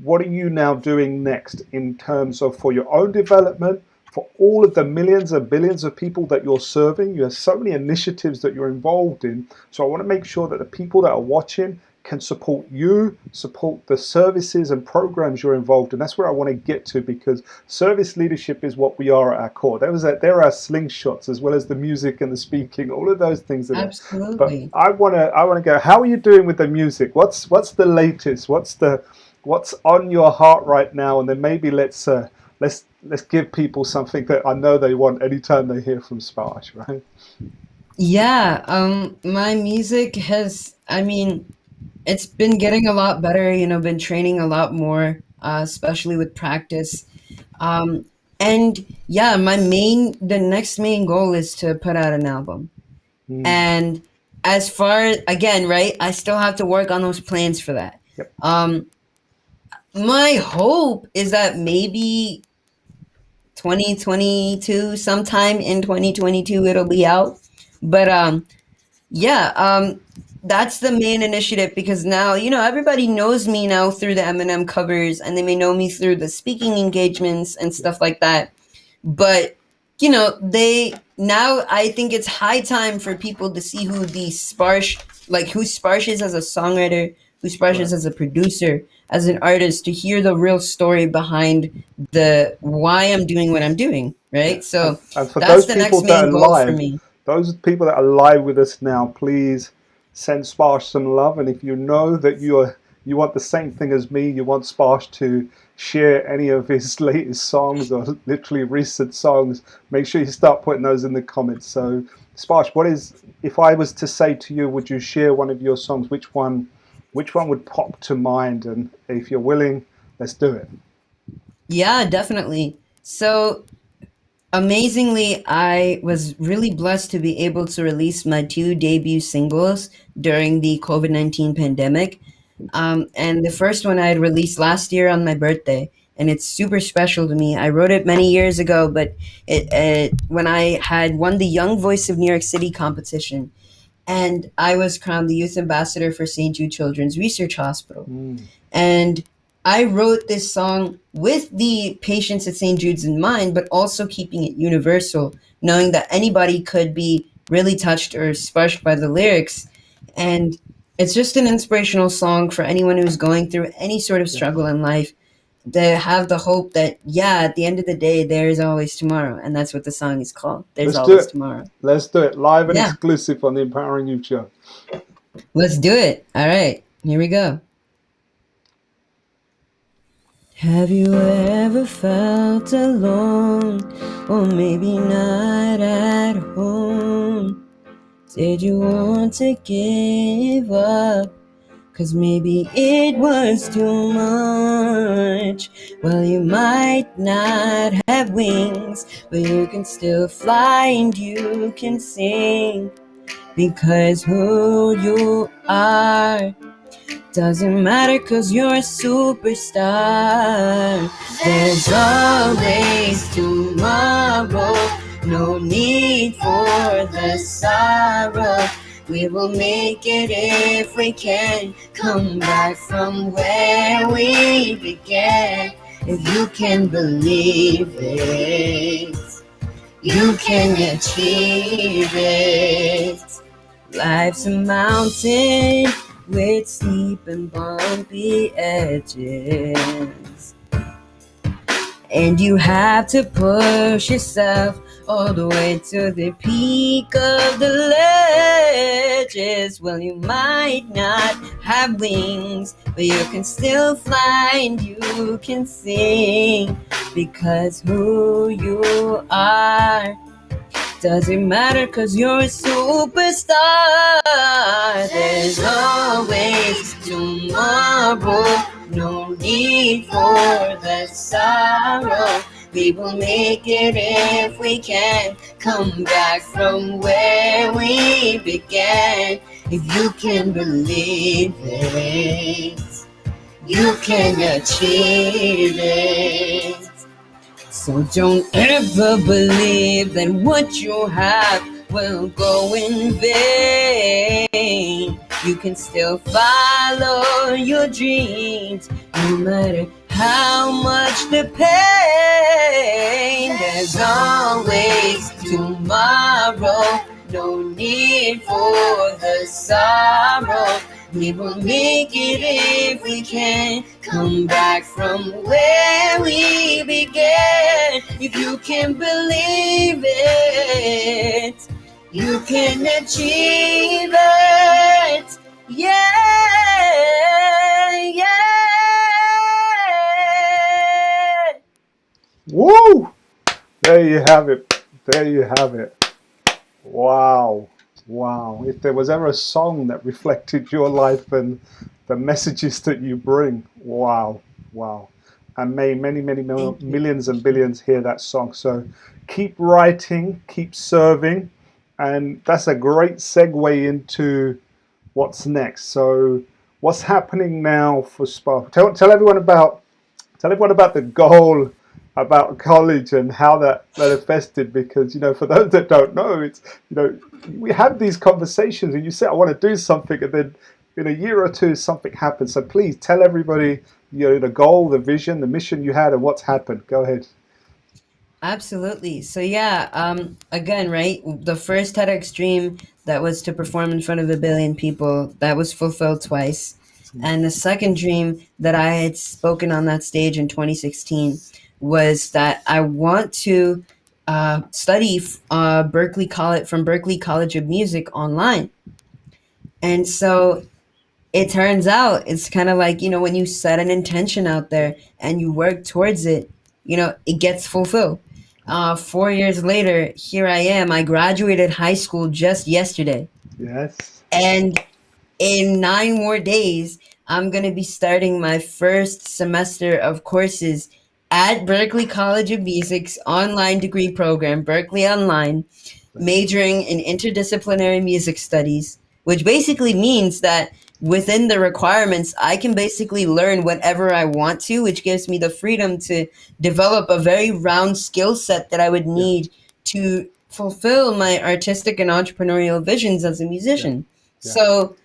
what are you now doing next in terms of for your own development, for all of the millions and billions of people that you're serving? You have so many initiatives that you're involved in. So I want to make sure that the people that are watching can support you, support the services and programs you're involved in. That's where I want to get to, because service leadership is what we are at our core. There are slingshots as well as the music and the speaking, all of those things. Absolutely. But I want to go, how are you doing with the music? What's the latest? What's on your heart right now? And then maybe let's give people something that I know they want anytime they hear from Sparsh, right? Yeah, my music has, it's been getting a lot better, been training a lot more, especially with practice. And yeah, the next main goal is to put out an album. And as far, again, right, I still have to work on those plans for that. Yep. My hope is that maybe 2022, sometime in 2022, it'll be out. But that's the main initiative, because now, everybody knows me now through the Eminem covers, and they may know me through the speaking engagements and stuff like that. But, now I think it's high time for people to see who Sparsh is as a songwriter, who Sparsh is as a producer, as an artist, to hear the real story behind why I'm doing what I'm doing, right? Yeah. So and for that's those the people next that main are goal live, for me. Those people that are live with us now, please send Sparsh some love. And if you know that you want the same thing as me, you want Sparsh to share any of his latest songs or literally recent songs, make sure you start putting those in the comments. So Sparsh, what is, if I was to say to you, would you share one of your songs? Which one would pop to mind? And if you're willing, let's do it. Yeah, definitely. So amazingly, I was really blessed to be able to release my two debut singles during the COVID-19 pandemic. And the first one I had released last year on my birthday, and it's super special to me. I wrote it many years ago, but it when I had won the Young Voice of New York City competition, and I was crowned the youth ambassador for St. Jude Children's Research Hospital. And I wrote this song with the patients at St. Jude's in mind, but also keeping it universal, knowing that anybody could be really touched or sparked by the lyrics. And it's just an inspirational song for anyone who's going through any sort of struggle in life, to have the hope that, yeah, at the end of the day, there is always tomorrow. And that's what the song is called. There's Let's do always it. tomorrow. Let's do it. Live and Yeah. exclusive on the Empowering Youth Show. Let's do it. All right, here we go. Have you ever felt alone, or maybe not at home? Did you want to give up, 'cause maybe it was too much? Well, you might not have wings, but you can still fly and you can sing, because who you are doesn't matter, 'cause you're a superstar. There's always tomorrow, no need for the sorrow. We will make it if we can, come back from where we began. If you can believe it, you can achieve it. Life's a mountain with steep and bumpy edges, and you have to push yourself all the way to the peak of the ledges. Well, you might not have wings, but you can still fly and you can sing, because who you are doesn't matter, 'cause you're a superstar. There's always tomorrow, no need for the sorrow. We will make it if we can, come back from where we began. If you can believe it, you can achieve it. So don't ever believe that what you have will go in vain. You can still follow your dreams, no matter how much the pain. There's always tomorrow, no need for the sorrow. We will make it if we can, come back from where we began. If you can believe it, you can achieve it. Yeah, yeah. Woo! There you have it. There you have it. Wow. Wow. If there was ever a song that reflected your life and the messages that you bring, wow. Wow. And may many, many millions and billions hear that song. So keep writing, keep serving. And that's a great segue into what's next. So what's happening now for Spark? Tell everyone about the goal about college and how that manifested, because for those that don't know, it's we have these conversations and you say I want to do something, and then in a year or two something happens. So please tell everybody the goal, the vision, the mission you had, and what's happened. Go ahead. Absolutely. So yeah, again, right, the first TEDx dream that was to perform in front of 1 billion people, that was fulfilled twice. And the second dream that I had spoken on that stage in 2016 was that I want to study from Berklee College of Music online. And so it turns out it's kind of like, when you set an intention out there and you work towards it, it gets fulfilled. 4 years later, here I am. I graduated high school just yesterday. Yes. And in 9 more days, I'm going to be starting my first semester of courses at Berklee College of Music's online degree program, Berklee Online, majoring in interdisciplinary music studies, which basically means that within the requirements, I can basically learn whatever I want to, which gives me the freedom to develop a very round skill set that I would Yeah. need to fulfill my artistic and entrepreneurial visions as a Yeah. musician. Yeah. So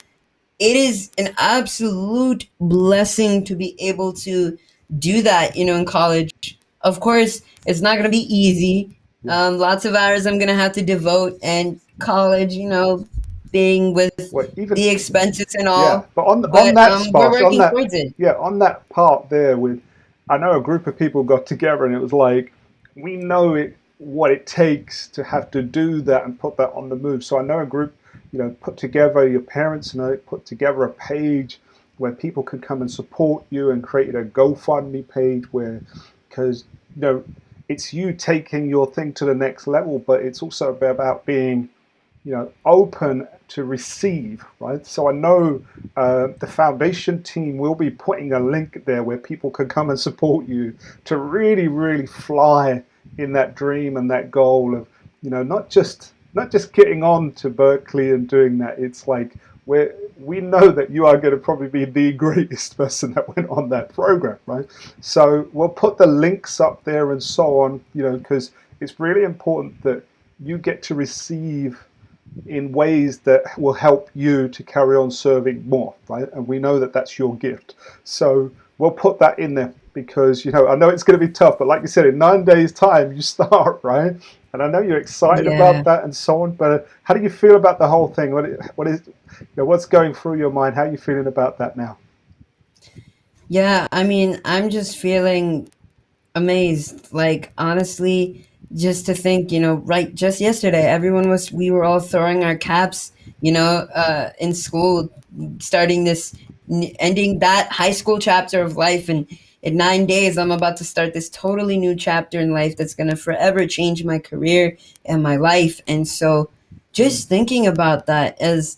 it is an absolute blessing to be able to do that, in college. Of course, it's not going to be easy. Yeah. Lots of hours I'm going to have to devote, and college, being with Well, even the expenses and yeah, all. but on But that we're Sparsh, on working that towards it. yeah, on that part there with, I know a group of people got together and it was like, we know what it takes to have to do that and put that on the move. So I know a group, put together, your parents know it, put together a page where people could come and support you, and created a GoFundMe page where, because it's you taking your thing to the next level, but it's also about being open to receive, right? So I know the foundation team will be putting a link there where people can come and support you to really, really fly in that dream and that goal of, not just getting on to Berklee and doing that. It's like we know that you are going to probably be the greatest person that went on that program, right? So we'll put the links up there and so on, because it's really important that you get to receive in ways that will help you to carry on serving more, right? And we know that that's your gift. So we'll put that in there because, I know it's going to be tough, but like you said, in 9 days' time, you start, right? And I know you're excited Yeah. about that and so on, but how do you feel about the whole thing? What's going through your mind? How are you feeling about that now? Yeah, I mean, I'm just feeling amazed. Like, honestly, just to think, right, just yesterday, we were all throwing our caps, in school, starting ending that high school chapter of life. And in 9 days, I'm about to start this totally new chapter in life that's going to forever change my career and my life. And so just thinking about that as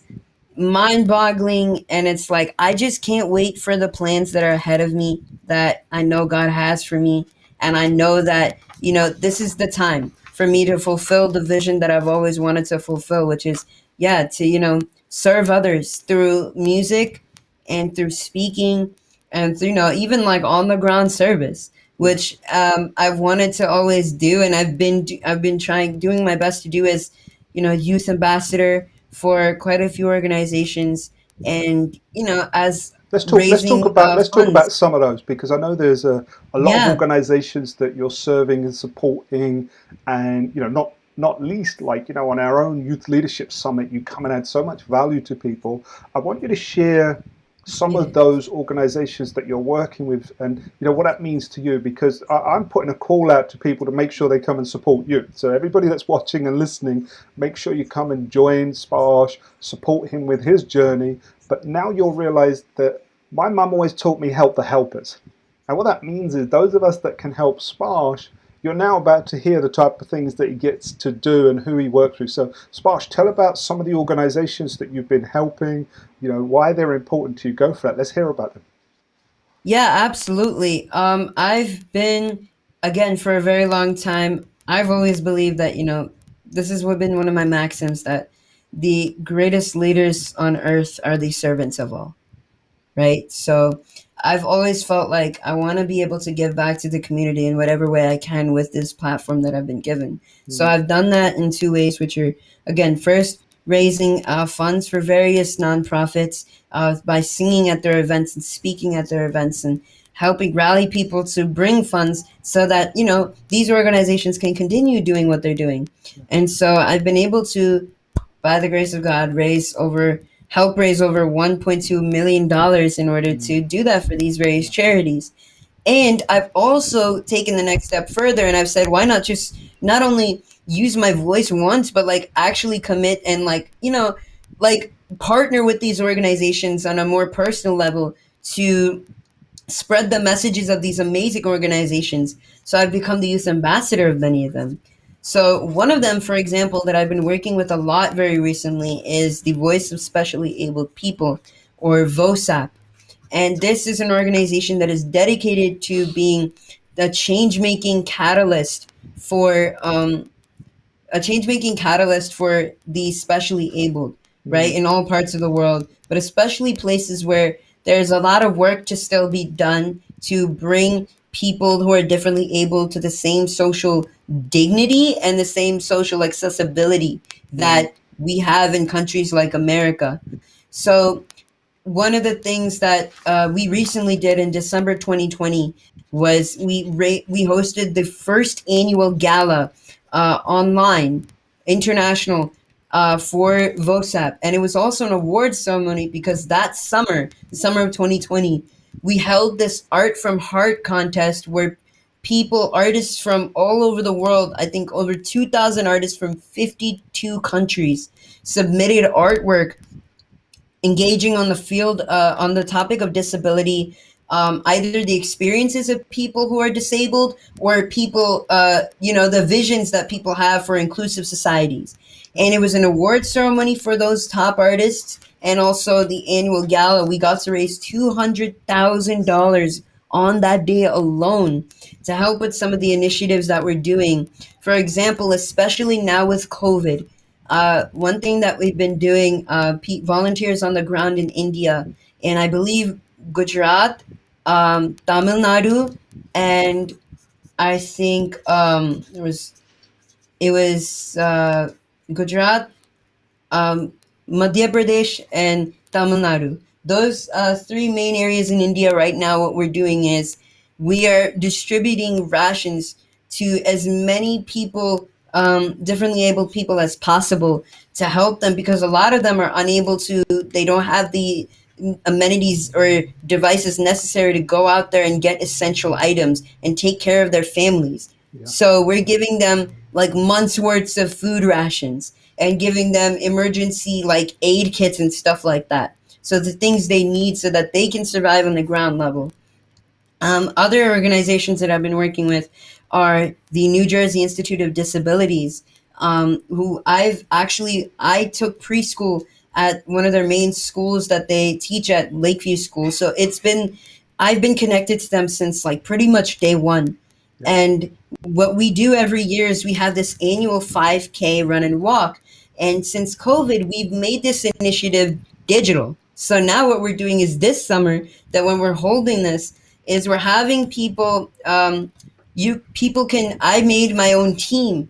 mind-boggling, and it's like I just can't wait for the plans that are ahead of me that I know God has for me, and I know that this is the time for me to fulfill the vision that I've always wanted to fulfill, which is to serve others through music and through speaking and through even like on the ground service, Yeah, which I've wanted to always do, and I've been trying doing my best to do as youth ambassador for quite a few organizations, and as let's talk raising about let's talk about funds. some of those, because I know there's a lot of Yeah, organizations that you're serving and supporting, and not least, like, on our own youth leadership summit, you come and add so much value to people. I want you to share some yeah, of those organizations that you're working with, and what that means to you, because I'm putting a call out to people to make sure they come and support you. So everybody that's watching and listening, make sure you come and join Sparsh, support him with his journey. But now you'll realize that my mum always taught me help the helpers. And what that means is those of us that can help Sparsh, you're now about to hear the type of things that he gets to do and who he works with. So Sparsh, tell about some of the organizations that you've been helping, why they're important to you. Go for that. Let's hear about them. yeah, absolutely. I've been, again, for a very long time, I've always believed that this has been one of my maxims, that the greatest leaders on earth are the servants of all. Right? So I've always felt like I want to be able to give back to the community in whatever way I can with this platform that I've been given. So Mm, I've done that in two ways, which are, again, first, raising funds for various nonprofits by singing at their events and speaking at their events and helping rally people to bring funds so that, these organizations can continue doing what they're doing. And so I've been able to, by the grace of God, help raise over $1.2 million in order to mm, do that for these various yeah, charities. And I've also taken the next step further, and I've said, why not just not only use my voice once, but like actually commit and like partner with these organizations on a more personal level to spread the messages of these amazing organizations. So I've become the youth ambassador of many of them. So one of them, for example, that I've been working with a lot very recently is the Voice of Specially Abled People, or VOSAP. And this is an organization that is dedicated to being a change making catalyst for the specially abled, right, in all parts of the world, but especially places where there's a lot of work to still be done to bring people who are differently able to the same social dignity and the same social accessibility that we have in countries like America. So one of the things that we recently did in December 2020 was we hosted the first annual gala online, international, for VOSAP. And it was also an awards ceremony because that summer, the summer of 2020, we held this Art from Heart contest where artists from all over the world, I think over 2,000 artists from 52 countries, submitted artwork engaging on the field, on the topic of disability, either the experiences of people who are disabled or people, the visions that people have for inclusive societies. And it was an award ceremony for those top artists, and also the annual gala. We got to raise $200,000 on that day alone to help with some of the initiatives that we're doing. For example, especially now with COVID, one thing that we've been doing, volunteers on the ground in India, and I believe Gujarat, Tamil Nadu, and I think it was Gujarat, Madhya Pradesh, and Tamil Nadu. Those three main areas in India right now, what we're doing is we are distributing rations to as many people, differently abled people as possible, to help them, because a lot of them are unable to, they don't have the amenities or devices necessary to go out there and get essential items and take care of their families. Yeah. So we're giving them like months worth of food rations and giving them emergency like aid kits and stuff like that. So the things they need so that they can survive on the ground level. Other organizations that I've been working with are the New Jersey Institute of Disabilities, who I took preschool at one of their main schools that they teach at, Lakeview School. So I've been connected to them since like pretty much day one. Yeah. And what we do every year is we have this annual 5K run and walk. And since COVID, we've made this initiative digital. So now what we're doing is this summer, that when we're holding this, is we're having people, I made my own team.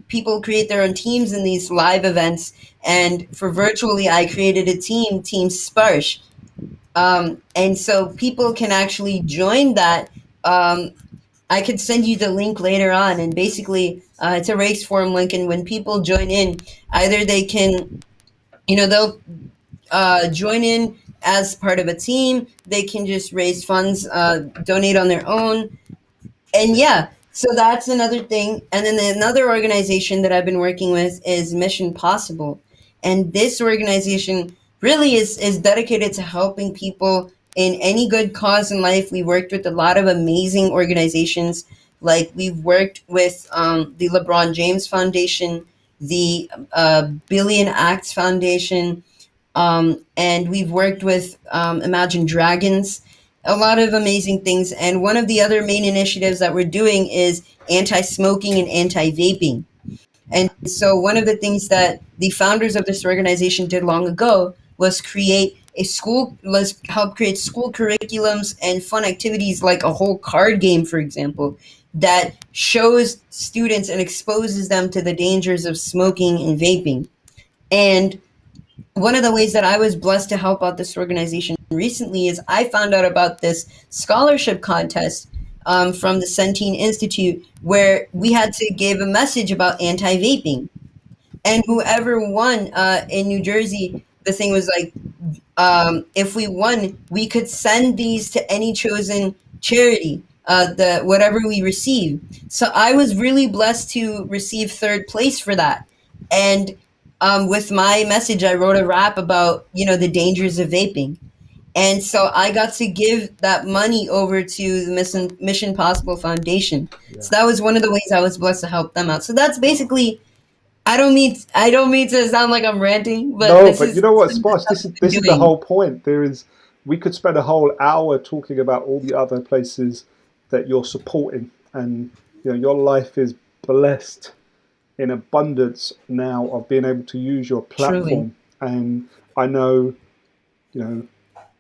People create their own teams in these live events. And for virtually, I created a team Sparsh. And so people can actually join that. I could send you the link later on. And basically, it's a race forum link. And when people join in, either they can, they'll join in as part of a team. They can just raise funds, donate on their own. And yeah, so that's another thing. And then another organization that I've been working with is Mission Possible. And this organization really is dedicated to helping people in any good cause in life. We worked with a lot of amazing organizations. Like we've worked with the LeBron James Foundation, the Billion Acts Foundation, and we've worked with Imagine Dragons, a lot of amazing things. And one of the other main initiatives that we're doing is anti-smoking and anti-vaping. And so one of the things that the founders of this organization did long ago was help create school curriculums and fun activities, like a whole card game, for example, that shows students and exposes them to the dangers of smoking and vaping. And one of the ways that I was blessed to help out this organization recently is I found out about this scholarship contest from the Centene Institute, where we had to give a message about anti-vaping. And whoever won in New Jersey, the thing was like, if we won, we could send these to any chosen charity, whatever we receive. So I was really blessed to receive third place for that. And with my message, I wrote a rap about, the dangers of vaping. And so I got to give that money over to the Mission Possible Foundation. Yeah. So that was one of the ways I was blessed to help them out. So that's basically, I don't mean to sound like I'm ranting, but No, this but you is know what, some of the Sparsh? stuff This is I've been this is the doing. whole point. We could spend a whole hour talking about all the other places that you're supporting, and your life is blessed in abundance now of being able to use your Truly. platform. And I know,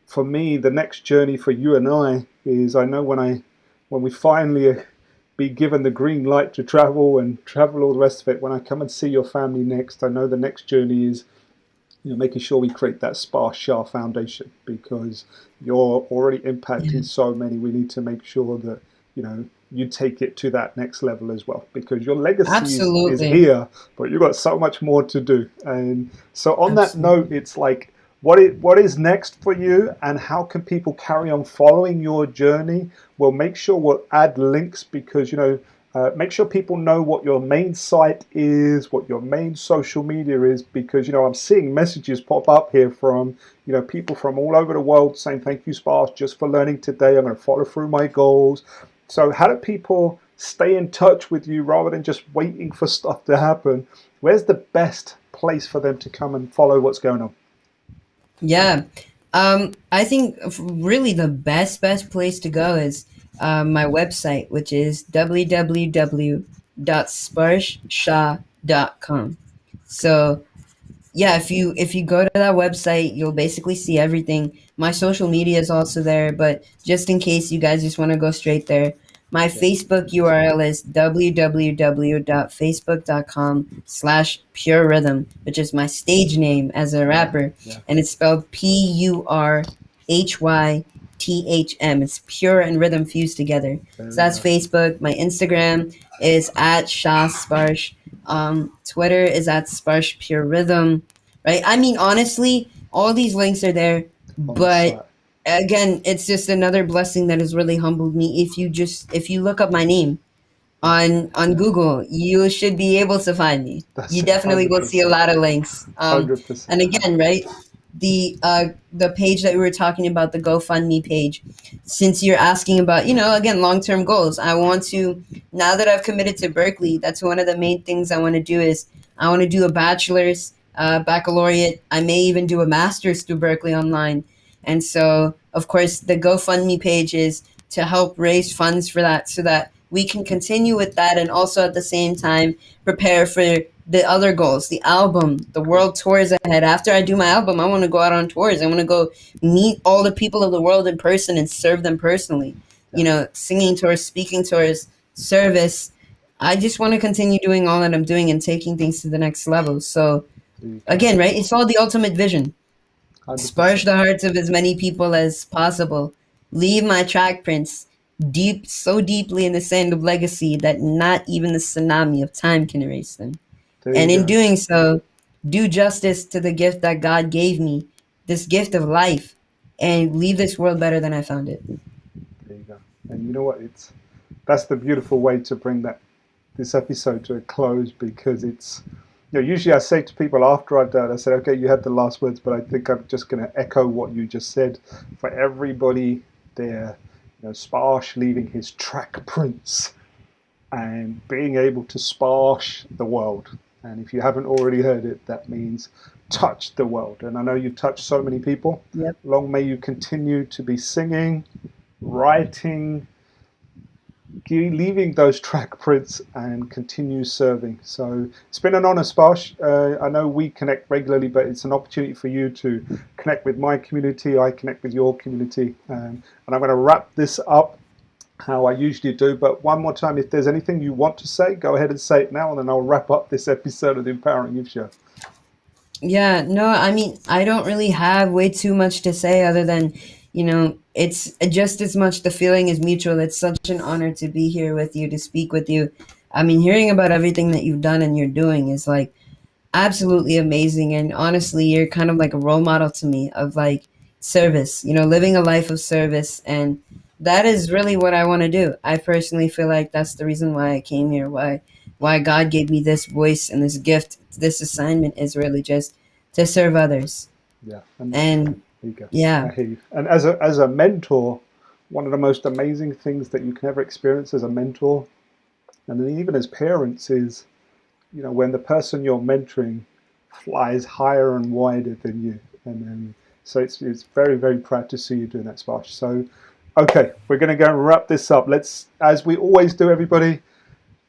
for me, the next journey for you and I is, I know when we finally be given the green light to travel and travel all the rest of it, when I come and see your family next, I know the next journey is making sure we create that Sparsh Shah Foundation, because you're already Yeah. impacting so many. We need to make sure that you take it to that next level as well, because your legacy is Absolutely. here, but you've got so much more to do. And so, on that note, Absolutely. it's like, what is next for you, and how can people carry on following your journey? We'll make sure we'll add links, because make sure people know what your main site is, what your main social media is, because I'm seeing messages pop up here from people from all over the world saying, "Thank you, Sparsh, just for learning today. I'm going to follow through my goals." So, how do people stay in touch with you rather than just waiting for stuff to happen? Where's the best place for them to come and follow what's going on? Yeah. I think really the best place to go is my website, which is www.sparshshah.com. So yeah, if you go to that website, you'll basically see everything. My social media is also there, but just in case you guys just want to go straight there, my Yeah, Facebook URL is www.facebook.com/purhythm, which is my stage name as a yeah, rapper, yeah. and it's spelled Purhythm. It's pure and rhythm fused together. There So we that's go. Facebook. My Instagram is at Shah Sparsh. Twitter is at Sparsh Pure Rhythm, right? I mean, honestly, all these links are there, On the but site. again, it's just another blessing that has really humbled me. If you look up my name Yeah, on Google, you should be able to find me. that's You it. definitely will see a 100%. lot of links. 100%. And again, right, the page that we were talking about, the GoFundMe page. Since you're asking about, again, long term goals, I want to, now that I've committed to Berkeley, that's one of the main things I want to do is I want to do a bachelor's, baccalaureate. I may even do a master's through Berkeley online. And so, of course, the GoFundMe page is to help raise funds for that so that we can continue with that and also at the same time prepare for the other goals, the album, the Yeah, world tours ahead. After I do my album, I want to go out on tours. I want to go meet all the people of the world in person and serve them personally. yeah. Singing tours, speaking tours, service. I just want to continue doing all that I'm doing and taking things to the next level. So, There you go. again, right, it's all the ultimate vision. 100%. Sparsh the hearts of as many people as possible. Leave my track prints deep, so deeply in the sand of legacy that not even the tsunami of time can erase them. There you And in go. doing so, do justice to the gift that God gave me, this gift of life, and leave this world better than I found it. There you go. And you know what? That's the beautiful way to bring this episode to a close, because it's usually I say to people after I've done, I say, okay, you had the last words, but I think I'm just going to echo what you just said for everybody there. Sparsh leaving his track prints and being able to sparsh the world. And if you haven't already heard it, that means touch the world. And I know you've touched so many people. Yep. Long may you continue to be singing, writing, leaving those track prints, and continue serving. So it's been an honor, Sparsh. I know we connect regularly, but it's an opportunity for you to connect with my community. I connect with your community. And I'm going to wrap this up how I usually do. But one more time, if there's anything you want to say, go ahead and say it now, and then I'll wrap up this episode of the Empowering Youth Show. Yeah, no, I mean, I don't really have way too much to say other than, it's just as much the feeling is mutual. It's such an honor to be here with you, to speak with you. I mean, hearing about everything that you've done and you're doing is like absolutely amazing. And honestly, you're kind of like a role model to me of like service, living a life of service. And that is really what I want to do. I personally feel like that's the reason why I came here, why God gave me this voice and this gift. This assignment is really just to serve others. Yeah. And there you go. yeah, I hear you. And as a mentor, one of the most amazing things that you can ever experience as a mentor, and then even as parents, is when the person you're mentoring flies higher and wider than you, and so it's very, very proud to see you doing that, Sparsh. So, okay, we're going to go and wrap this up. Let's, as we always do, everybody.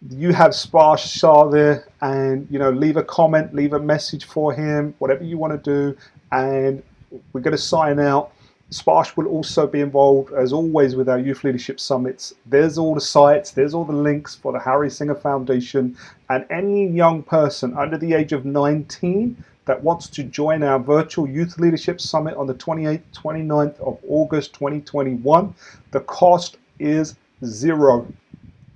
You have Sparsh Shah there, and leave a comment, leave a message for him, whatever you want to do, and we're going to sign out. Sparsh will also be involved, as always, with our Youth Leadership Summits. There's all the sites, there's all the links for the Harry Singer Foundation, and any young person under the age of 19 that wants to join our virtual Youth Leadership Summit on the 28th, 29th of August 2021, the cost is zero.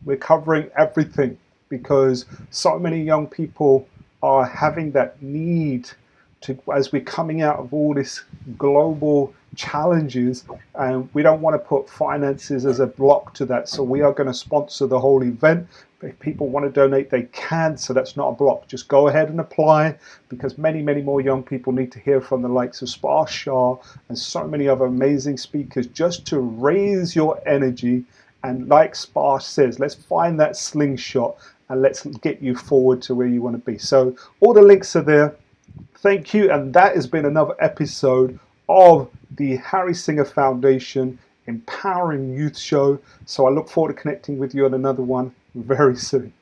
We're covering everything because so many young people are having that need to, as we're coming out of all this global challenges, and we don't want to put finances as a block to that. So we are going to sponsor the whole event. If people want to donate, they can. So that's not a block. Just go ahead and apply, because many, many more young people need to hear from the likes of Sparsh Shah and so many other amazing speakers, just to raise your energy. And like Sparsh says, let's find that slingshot and let's get you forward to where you want to be. So all the links are there. Thank you. And that has been another episode of the Harry Singer Foundation Empowering Youth Show. So I look forward to connecting with you on another one very soon.